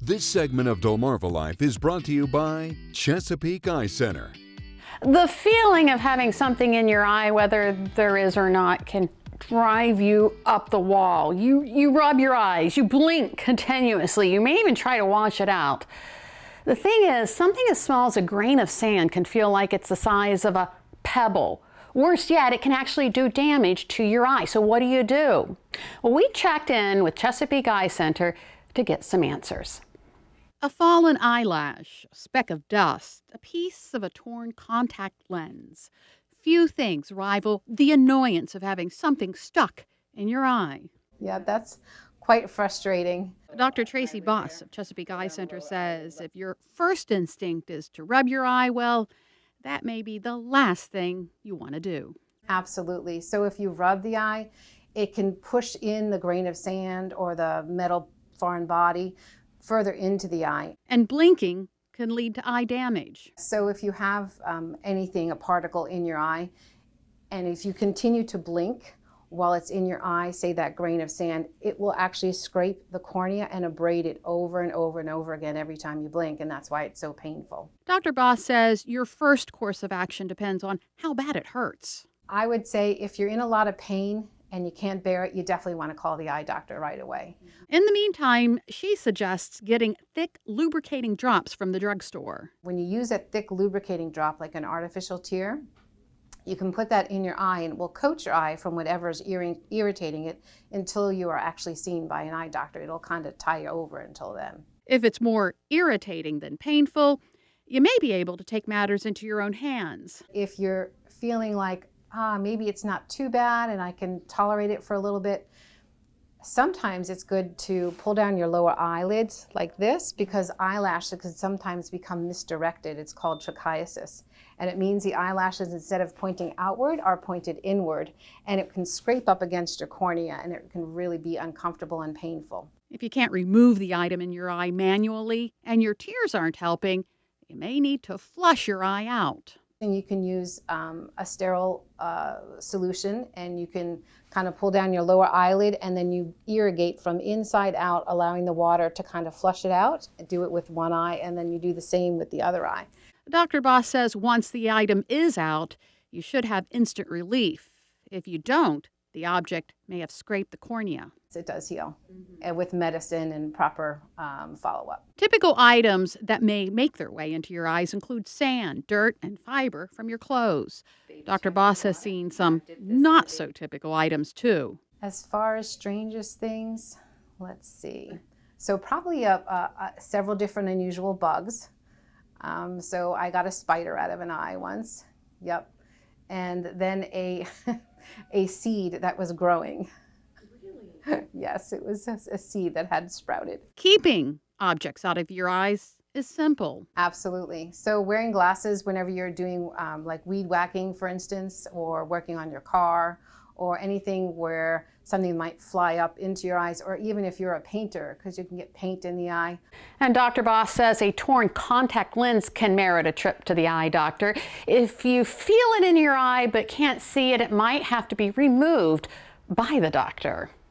This segment of Delmarva Life is brought to you by Chesapeake Eye Center. The feeling of having something in your eye, whether there is or not, can drive you up the wall. You rub your eyes, you blink continuously, you may even try to wash it out. The thing is, something as small as a grain of sand can feel like it's the size of a pebble. Worse yet, it can actually do damage to your eye. So what do? Well, we checked in with Chesapeake Eye Center to get some answers. A fallen eyelash, a speck of dust, a piece of a torn contact lens. Few things rival the annoyance of having something stuck in your eye. Yeah, that's quite frustrating. Dr. Tracy Boss of Chesapeake Eye Center says if your first instinct is to rub your eye, well, that may be the last thing you want to do. Absolutely. So if you rub the eye, it can push in the grain of sand or the metal foreign body further into the eye. And blinking can lead to eye damage. So if you have anything, a particle in your eye, and if you continue to blink while it's in your eye, say that grain of sand, it will actually scrape the cornea and abrade it over and over and over again every time you blink, and that's why it's so painful. Dr. Boss says your first course of action depends on how bad it hurts. I would say if you're in a lot of pain and you can't bear it, you definitely want to call the eye doctor right away. In the meantime, she suggests getting thick lubricating drops from the drugstore. When you use a thick lubricating drop like an artificial tear, you can put that in your eye and it will coat your eye from whatever is irritating it until you are actually seen by an eye doctor. It'll kind of tie you over until then. If it's more irritating than painful, you may be able to take matters into your own hands. If you're feeling like, maybe it's not too bad and I can tolerate it for a little bit, sometimes it's good to pull down your lower eyelids like this because eyelashes can sometimes become misdirected. It's called trichiasis. And it means the eyelashes, instead of pointing outward, are pointed inward. And it can scrape up against your cornea and it can really be uncomfortable and painful. If you can't remove the item in your eye manually and your tears aren't helping, you may need to flush your eye out. And you can use a sterile solution and you can kind of pull down your lower eyelid and then you irrigate from inside out, allowing the water to kind of flush it out. Do it with one eye and then you do the same with the other eye. Dr. Boss says once the item is out, you should have instant relief. If you don't, the object may have scraped the cornea. It does heal and with medicine and proper follow-up. Typical items that may make their way into your eyes include sand, dirt, and fiber from your clothes. Dr. Boss has seen some not so typical items too. As far as strangest things, let's see. So probably several different unusual bugs. So I got a spider out of an eye once. Yep. And then a seed that was growing. Really? Yes, it was a seed that had sprouted. Keeping objects out of your eyes is simple. Absolutely. So wearing glasses whenever you're doing like weed whacking, for instance, or working on your car, or anything where something might fly up into your eyes, or even if you're a painter, because you can get paint in the eye. And Dr. Boss says a torn contact lens can merit a trip to the eye doctor. If you feel it in your eye but can't see it, it might have to be removed by the doctor.